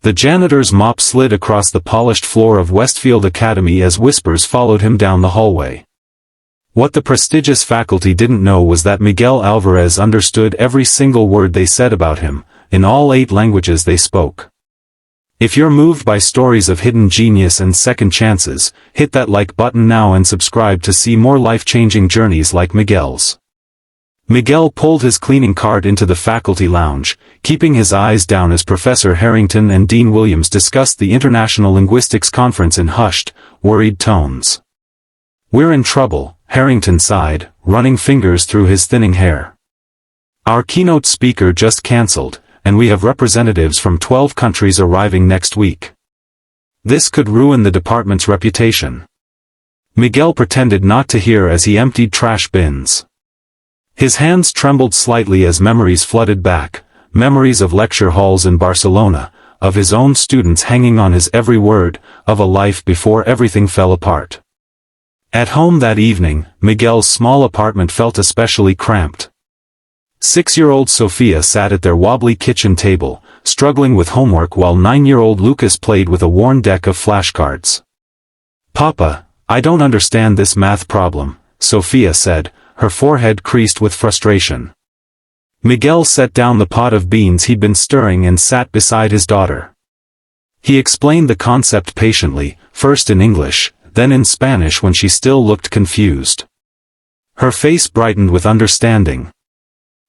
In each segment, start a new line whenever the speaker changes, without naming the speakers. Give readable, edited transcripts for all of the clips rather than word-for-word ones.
The janitor's mop slid across the polished floor of Westfield Academy as whispers followed him down the hallway. What the prestigious faculty didn't know was that Miguel Alvarez understood every single word they said about him, in all 8 languages they spoke. If you're moved by stories of hidden genius and second chances, hit that like button now and subscribe to see more life-changing journeys like Miguel's. Miguel pulled his cleaning cart into the faculty lounge, keeping his eyes down as Professor Harrington and Dean Williams discussed the International Linguistics Conference in hushed, worried tones. "We're in trouble," Harrington sighed, running fingers through his thinning hair. "Our keynote speaker just cancelled, and we have representatives from 12 countries arriving next week. This could ruin the department's reputation." Miguel pretended not to hear as he emptied trash bins. His hands trembled slightly as memories flooded back, memories of lecture halls in Barcelona, of his own students hanging on his every word, of a life before everything fell apart. At home that evening, Miguel's small apartment felt especially cramped. 6-year-old Sofia sat at their wobbly kitchen table, struggling with homework while 9-year-old Lucas played with a worn deck of flashcards. "Papa, I don't understand this math problem," Sofia said, her forehead creased with frustration. Miguel set down the pot of beans he'd been stirring and sat beside his daughter. He explained the concept patiently, first in English, then in Spanish when she still looked confused. Her face brightened with understanding.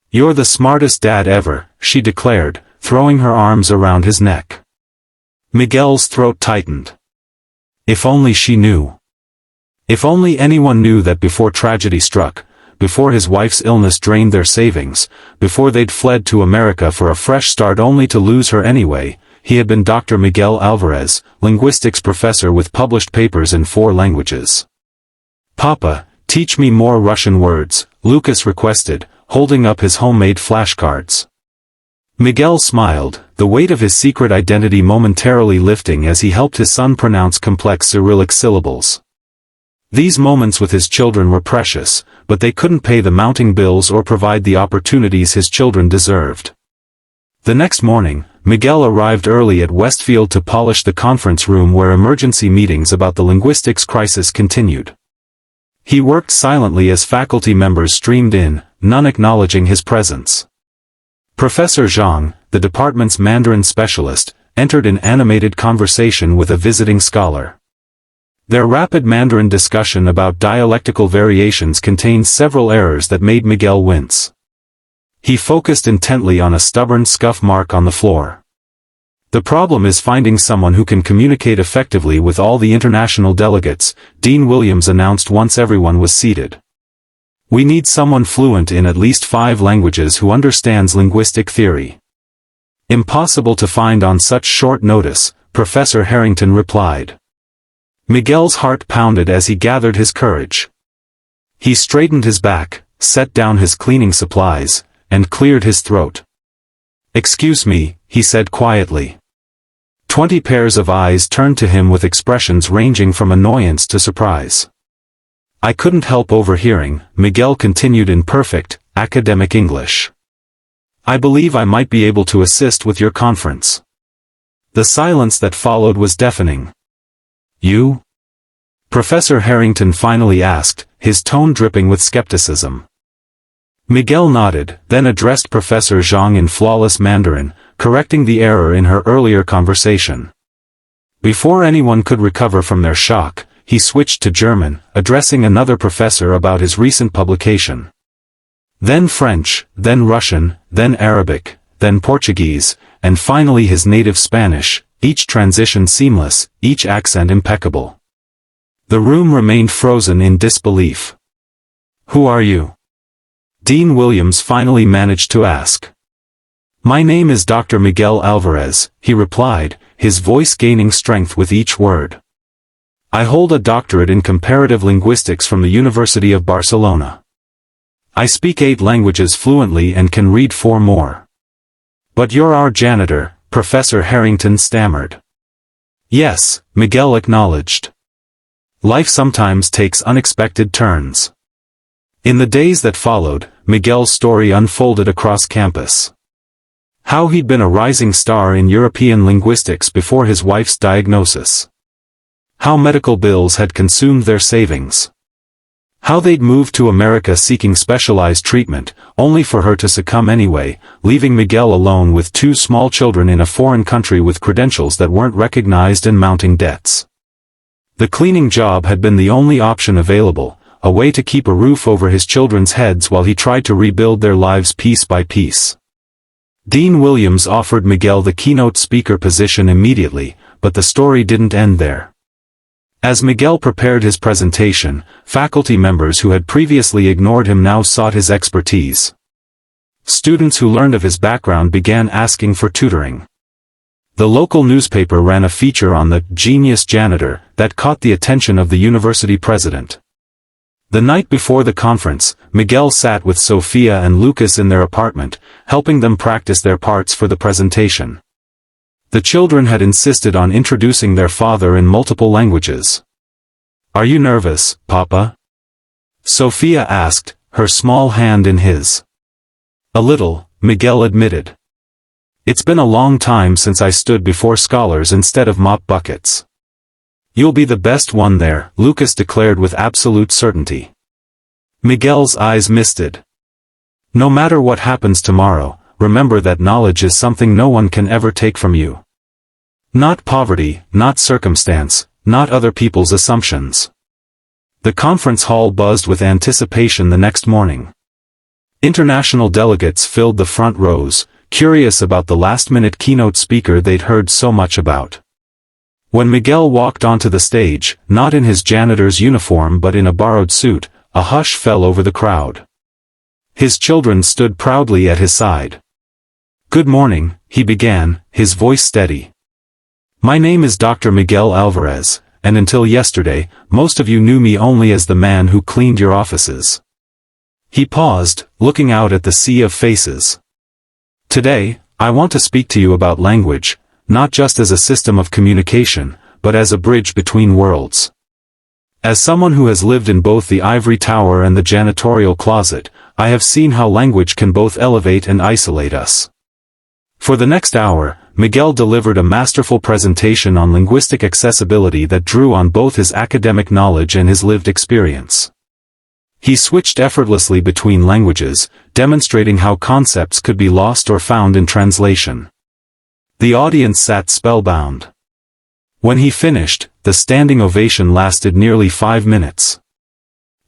"You're the smartest dad ever," she declared, throwing her arms around his neck. Miguel's throat tightened. If only she knew. If only anyone knew that before tragedy struck, before his wife's illness drained their savings, before they'd fled to America for a fresh start only to lose her anyway, he had been Dr. Miguel Alvarez, linguistics professor with published papers in 4 languages. "Papa, teach me more Russian words," Lucas requested, holding up his homemade flashcards. Miguel smiled, the weight of his secret identity momentarily lifting as he helped his son pronounce complex Cyrillic syllables. These moments with his children were precious, but they couldn't pay the mounting bills or provide the opportunities his children deserved. The next morning, Miguel arrived early at Westfield to polish the conference room where emergency meetings about the linguistics crisis continued. He worked silently as faculty members streamed in, none acknowledging his presence. Professor Zhang, the department's Mandarin specialist, entered in animated conversation with a visiting scholar. Their rapid Mandarin discussion about dialectical variations contained several errors that made Miguel wince. He focused intently on a stubborn scuff mark on the floor. "The problem is finding someone who can communicate effectively with all the international delegates," Dean Williams announced once everyone was seated. "We need someone fluent in at least 5 languages who understands linguistic theory." "Impossible to find on such short notice," Professor Harrington replied. Miguel's heart pounded as he gathered his courage. He straightened his back, set down his cleaning supplies, and cleared his throat. "Excuse me," he said quietly. 20 pairs of eyes turned to him with expressions ranging from annoyance to surprise. "I couldn't help overhearing," Miguel continued in perfect, academic English. "I believe I might be able to assist with your conference." The silence that followed was deafening. "You?" Professor Harrington finally asked, his tone dripping with skepticism. Miguel nodded, then addressed Professor Zhang in flawless Mandarin, correcting the error in her earlier conversation. Before anyone could recover from their shock, he switched to German, addressing another professor about his recent publication. Then French, then Russian, then Arabic, then Portuguese, and finally his native Spanish, each transition seamless, each accent impeccable. The room remained frozen in disbelief. "Who are you?" Dean Williams finally managed to ask. "My name is Dr. Miguel Alvarez," he replied, his voice gaining strength with each word. "I hold a doctorate in comparative linguistics from the University of Barcelona. I speak 8 languages fluently and can read 4 more." "But you're our janitor," Professor Harrington stammered. "Yes," Miguel acknowledged. Life sometimes takes unexpected turns. In the days that followed, Miguel's story unfolded across campus. How he'd been a rising star in European linguistics before his wife's diagnosis. How medical bills had consumed their savings. How they'd moved to America seeking specialized treatment, only for her to succumb anyway, leaving Miguel alone with 2 small children in a foreign country with credentials that weren't recognized and mounting debts. The cleaning job had been the only option available, a way to keep a roof over his children's heads while he tried to rebuild their lives piece by piece. Dean Williams offered Miguel the keynote speaker position immediately, but the story didn't end there. As Miguel prepared his presentation, faculty members who had previously ignored him now sought his expertise. Students who learned of his background began asking for tutoring. The local newspaper ran a feature on the genius janitor that caught the attention of the university president. The night before the conference, Miguel sat with Sophia and Lucas in their apartment, helping them practice their parts for the presentation. The children had insisted on introducing their father in multiple languages. "Are you nervous, Papa?" Sophia asked, her small hand in his. "A little," Miguel admitted. "It's been a long time since I stood before scholars instead of mop buckets." "You'll be the best one there," Lucas declared with absolute certainty. Miguel's eyes misted. "No matter what happens tomorrow, remember that knowledge is something no one can ever take from you. Not poverty, not circumstance, not other people's assumptions." The conference hall buzzed with anticipation the next morning. International delegates filled the front rows, curious about the last-minute keynote speaker they'd heard so much about. When Miguel walked onto the stage, not in his janitor's uniform but in a borrowed suit, a hush fell over the crowd. His children stood proudly at his side. "Good morning," he began, his voice steady. "My name is Dr. Miguel Alvarez, and until yesterday, most of you knew me only as the man who cleaned your offices." He paused, looking out at the sea of faces. "Today, I want to speak to you about language, not just as a system of communication, but as a bridge between worlds. As someone who has lived in both the ivory tower and the janitorial closet, I have seen how language can both elevate and isolate us." For the next hour, Miguel delivered a masterful presentation on linguistic accessibility that drew on both his academic knowledge and his lived experience. He switched effortlessly between languages, demonstrating how concepts could be lost or found in translation. The audience sat spellbound. When he finished, the standing ovation lasted nearly 5 minutes.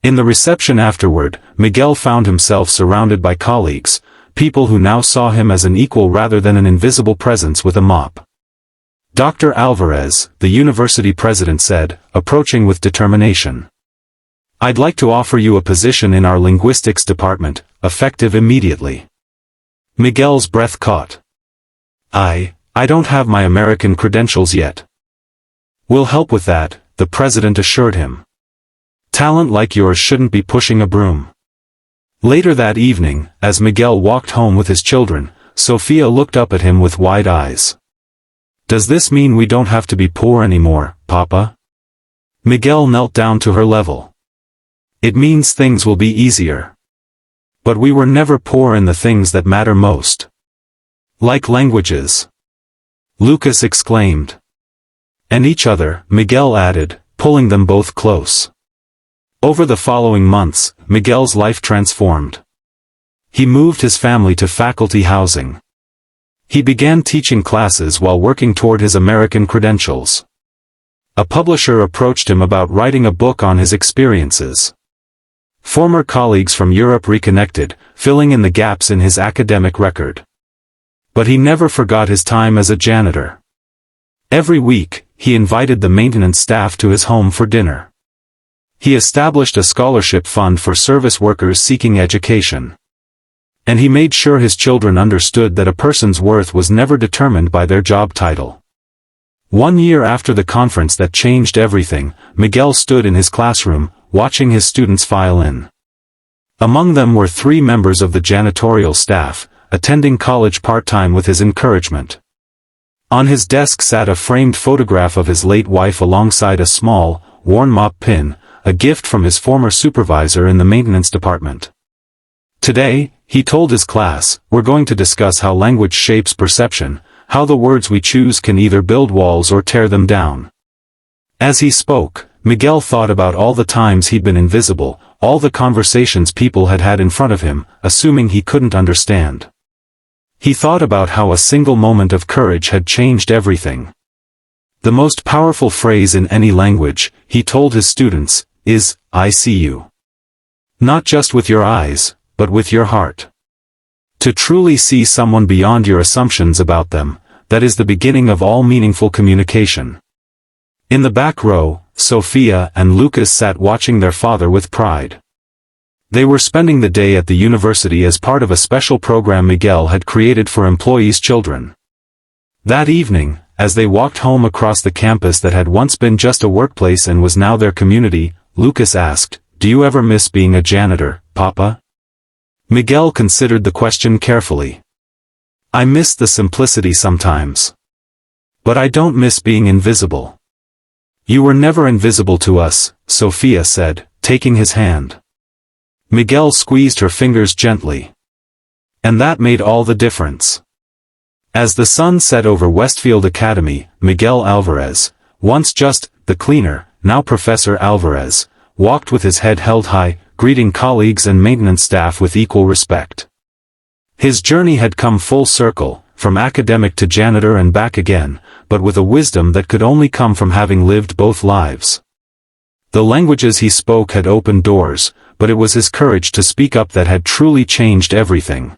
In the reception afterward, Miguel found himself surrounded by colleagues, people who now saw him as an equal rather than an invisible presence with a mop. "Dr. Alvarez," the university president said, approaching with determination. "I'd like to offer you a position in our linguistics department, effective immediately." Miguel's breath caught. I don't have my American credentials yet." "We'll help with that," the president assured him. "Talent like yours shouldn't be pushing a broom." Later that evening, as Miguel walked home with his children, Sophia looked up at him with wide eyes. "Does this mean we don't have to be poor anymore, Papa?" Miguel knelt down to her level. "It means things will be easier. But we were never poor in the things that matter most. Like languages," Lucas exclaimed. "And each other," Miguel added, pulling them both close. Over the following months, Miguel's life transformed. He moved his family to faculty housing. He began teaching classes while working toward his American credentials. A publisher approached him about writing a book on his experiences. Former colleagues from Europe reconnected, filling in the gaps in his academic record. But he never forgot his time as a janitor. Every week, he invited the maintenance staff to his home for dinner. He established a scholarship fund for service workers seeking education. And he made sure his children understood that a person's worth was never determined by their job title. 1 year after the conference that changed everything, Miguel stood in his classroom, watching his students file in. Among them were 3 members of the janitorial staff, attending college part-time with his encouragement. On his desk sat a framed photograph of his late wife alongside a small, worn mop pin, a gift from his former supervisor in the maintenance department. Today, he told his class, we're going to discuss how language shapes perception, how the words we choose can either build walls or tear them down. As he spoke, Miguel thought about all the times he'd been invisible, all the conversations people had had in front of him, assuming he couldn't understand. He thought about how a single moment of courage had changed everything. The most powerful phrase in any language, he told his students, is, I see you. Not just with your eyes, but with your heart. To truly see someone beyond your assumptions about them, that is the beginning of all meaningful communication. In the back row, Sophia and Lucas sat watching their father with pride. They were spending the day at the university as part of a special program Miguel had created for employees' children. That evening, as they walked home across the campus that had once been just a workplace and was now their community, Lucas asked, "Do you ever miss being a janitor, Papa?" Miguel considered the question carefully. "I miss the simplicity sometimes. But I don't miss being invisible." "You were never invisible to us," Sophia said, taking his hand. Miguel squeezed her fingers gently. And that made all the difference. As the sun set over Westfield Academy, Miguel Alvarez, once just the cleaner, now Professor Alvarez, walked with his head held high, greeting colleagues and maintenance staff with equal respect. His journey had come full circle, from academic to janitor and back again, but with a wisdom that could only come from having lived both lives. The languages he spoke had opened doors, but it was his courage to speak up that had truly changed everything.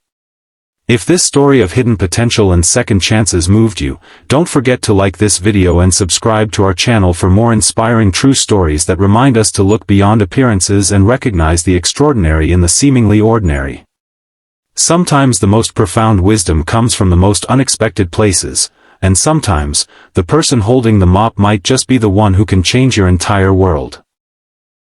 If this story of hidden potential and second chances moved you, don't forget to like this video and subscribe to our channel for more inspiring true stories that remind us to look beyond appearances and recognize the extraordinary in the seemingly ordinary. Sometimes the most profound wisdom comes from the most unexpected places, and sometimes, the person holding the mop might just be the one who can change your entire world.